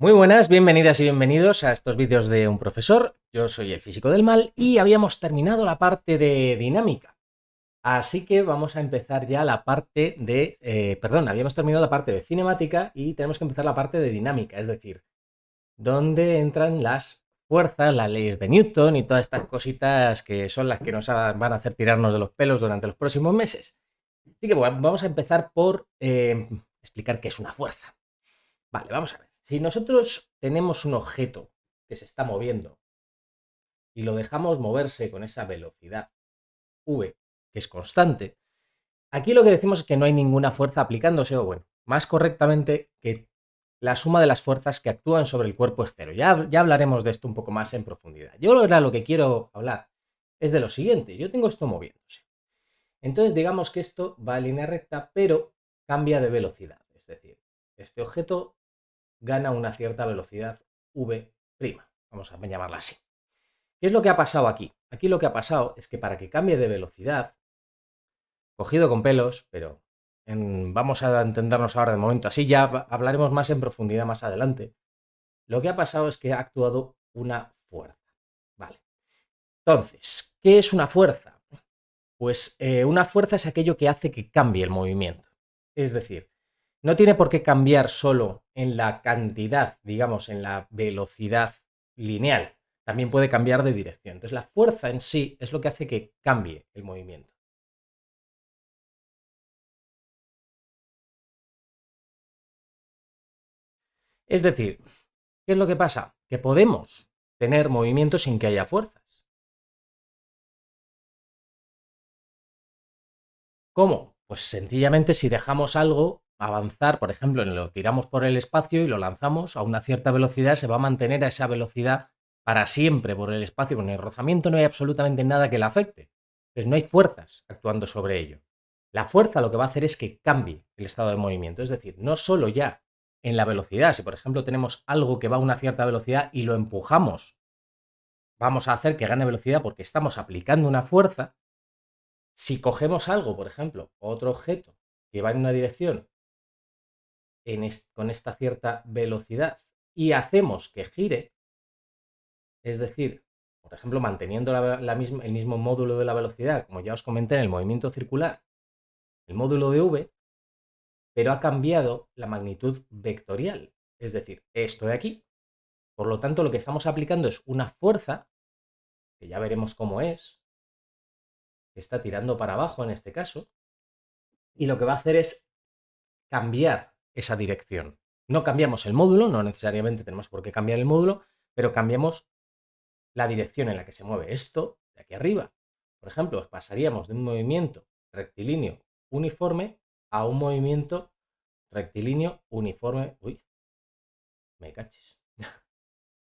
Muy buenas, bienvenidas y bienvenidos a estos vídeos de un profesor. Yo soy el físico del mal y habíamos terminado la parte de dinámica. Así que vamos a empezar ya la parte de... habíamos terminado la parte de cinemática y tenemos que empezar la parte de dinámica, es decir, donde entran las fuerzas, las leyes de Newton y todas estas cositas que son las que nos van a hacer tirarnos de los pelos durante los próximos meses. Así que bueno, vamos a empezar por explicar qué es una fuerza. Vale, vamos a ver. Si nosotros tenemos un objeto que se está moviendo y lo dejamos moverse con esa velocidad v, que es constante, aquí lo que decimos es que no hay ninguna fuerza aplicándose, o bueno, más correctamente, que la suma de las fuerzas que actúan sobre el cuerpo es cero. Ya hablaremos de esto un poco más en profundidad. Yo ahora lo que quiero hablar es de lo siguiente. Yo tengo esto moviéndose. Entonces digamos que esto va en línea recta, pero cambia de velocidad. Es decir, este objeto gana una cierta velocidad v', vamos a llamarla así. ¿Qué es lo que ha pasado aquí? Aquí lo que ha pasado es que para que cambie de velocidad, cogido con pelos, pero vamos a entendernos ahora de momento, así ya hablaremos más en profundidad más adelante. Lo que ha pasado es que ha actuado una fuerza. Vale. Entonces, ¿qué es una fuerza? Pues una fuerza es aquello que hace que cambie el movimiento. Es decir, no tiene por qué cambiar solo en la cantidad, digamos, en la velocidad lineal. También puede cambiar de dirección. Entonces, la fuerza en sí es lo que hace que cambie el movimiento. Es decir, ¿qué es lo que pasa? Que podemos tener movimiento sin que haya fuerzas. ¿Cómo? Pues sencillamente si dejamos algo avanzar, por ejemplo, lo tiramos por el espacio y lo lanzamos a una cierta velocidad, se va a mantener a esa velocidad para siempre por el espacio. Con el rozamiento no hay absolutamente nada que la afecte. Entonces no hay fuerzas actuando sobre ello. La fuerza lo que va a hacer es que cambie el estado de movimiento. Es decir, no solo ya en la velocidad. Si por ejemplo tenemos algo que va a una cierta velocidad y lo empujamos, vamos a hacer que gane velocidad porque estamos aplicando una fuerza. Si cogemos algo, por ejemplo, otro objeto que va en una dirección con esta cierta velocidad y hacemos que gire, es decir, por ejemplo, manteniendo el mismo módulo de la velocidad, como ya os comenté en el movimiento circular, el módulo de v, pero ha cambiado la magnitud vectorial, es decir, esto de aquí. Por lo tanto, lo que estamos aplicando es una fuerza, que ya veremos cómo es, que está tirando para abajo en este caso, y lo que va a hacer es cambiar esa dirección. No cambiamos el módulo, no necesariamente tenemos por qué cambiar el módulo, pero cambiamos la dirección en la que se mueve esto de aquí arriba. Por ejemplo, pasaríamos de un movimiento rectilíneo uniforme a un movimiento rectilíneo uniforme. Uy, me cachis.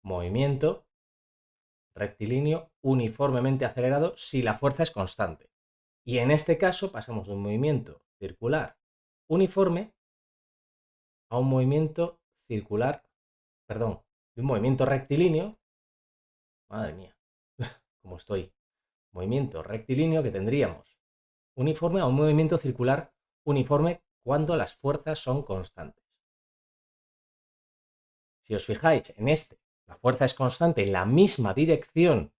Movimiento rectilíneo uniformemente acelerado si la fuerza es constante. Y en este caso pasamos de un movimiento circular uniforme a un movimiento circular, perdón, de un movimiento rectilíneo, madre mía, cómo estoy, movimiento rectilíneo que tendríamos uniforme a un movimiento circular uniforme cuando las fuerzas son constantes. Si os fijáis en este, la fuerza es constante en la misma dirección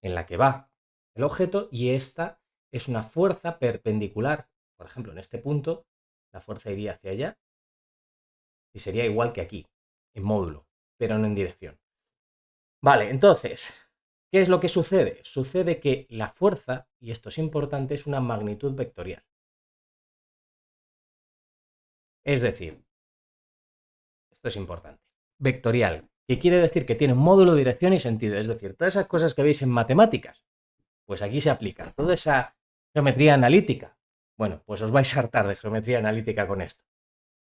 en la que va el objeto y esta es una fuerza perpendicular. Por ejemplo, en este punto, la fuerza iría hacia allá y sería igual que aquí, en módulo, pero no en dirección. Vale, entonces, ¿qué es lo que sucede? Sucede que la fuerza, y esto es importante, es una magnitud vectorial. Es decir, esto es importante, vectorial, que quiere decir que tiene módulo, dirección y sentido. Es decir, todas esas cosas que veis en matemáticas, pues aquí se aplican. Toda esa geometría analítica, bueno, pues os vais a hartar de geometría analítica con esto.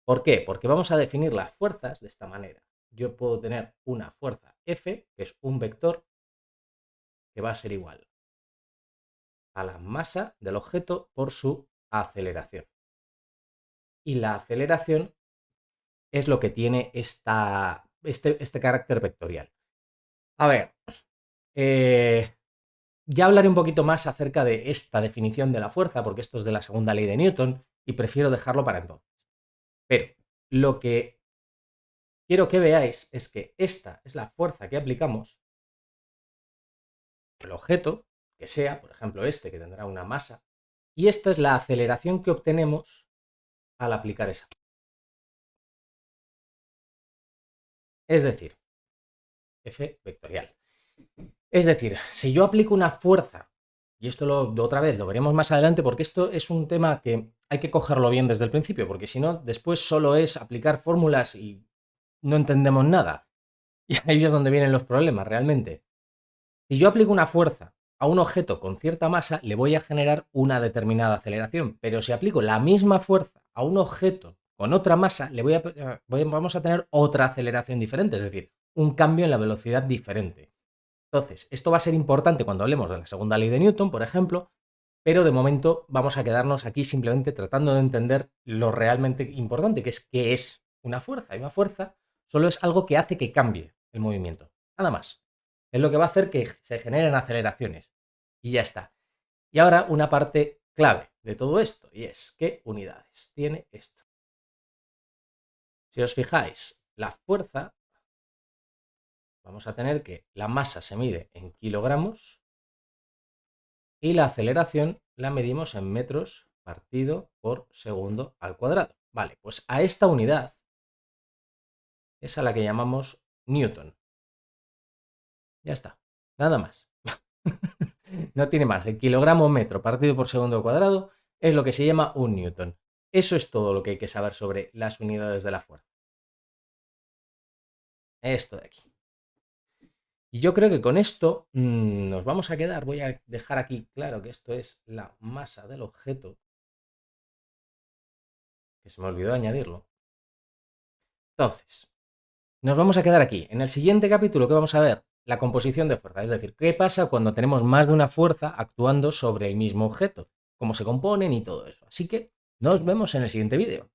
¿Por qué? Porque vamos a definir las fuerzas de esta manera. Yo puedo tener una fuerza F, que es un vector, que va a ser igual a la masa del objeto por su aceleración. Y la aceleración es lo que tiene este carácter vectorial. A ver, ya hablaré un poquito más acerca de esta definición de la fuerza, porque esto es de la segunda ley de Newton y prefiero dejarlo para entonces. Pero lo que quiero que veáis es que esta es la fuerza que aplicamos, el objeto, que sea, por ejemplo, este, que tendrá una masa, y esta es la aceleración que obtenemos al aplicar esa. Es decir, F vectorial. Es decir, si yo aplico una fuerza, y esto otra vez lo veremos más adelante, porque esto es un tema que hay que cogerlo bien desde el principio, porque si no, después solo es aplicar fórmulas y no entendemos nada. Y ahí es donde vienen los problemas, realmente. Si yo aplico una fuerza a un objeto con cierta masa, le voy a generar una determinada aceleración, pero si aplico la misma fuerza a un objeto con otra masa, vamos a tener otra aceleración diferente, es decir, un cambio en la velocidad diferente. Entonces, esto va a ser importante cuando hablemos de la segunda ley de Newton, por ejemplo, pero de momento vamos a quedarnos aquí simplemente tratando de entender lo realmente importante, que es qué es una fuerza. Y una fuerza solo es algo que hace que cambie el movimiento, nada más. Es lo que va a hacer que se generen aceleraciones. Y ya está. Y ahora una parte clave de todo esto, y es ¿qué unidades tiene esto? Si os fijáis, la fuerza, vamos a tener que la masa se mide en kilogramos y la aceleración la medimos en metros partido por segundo al cuadrado. Vale, pues a esta unidad es a la que llamamos Newton. Ya está, nada más. No tiene más. El kilogramo metro partido por segundo al cuadrado es lo que se llama un Newton. Eso es todo lo que hay que saber sobre las unidades de la fuerza. Esto de aquí. Y yo creo que con esto nos vamos a quedar. Voy a dejar aquí claro que esto es la masa del objeto. Que se me olvidó añadirlo. Entonces, nos vamos a quedar aquí. En el siguiente capítulo, ¿qué vamos a ver? La composición de fuerza. Es decir, qué pasa cuando tenemos más de una fuerza actuando sobre el mismo objeto. Cómo se componen y todo eso. Así que nos vemos en el siguiente vídeo.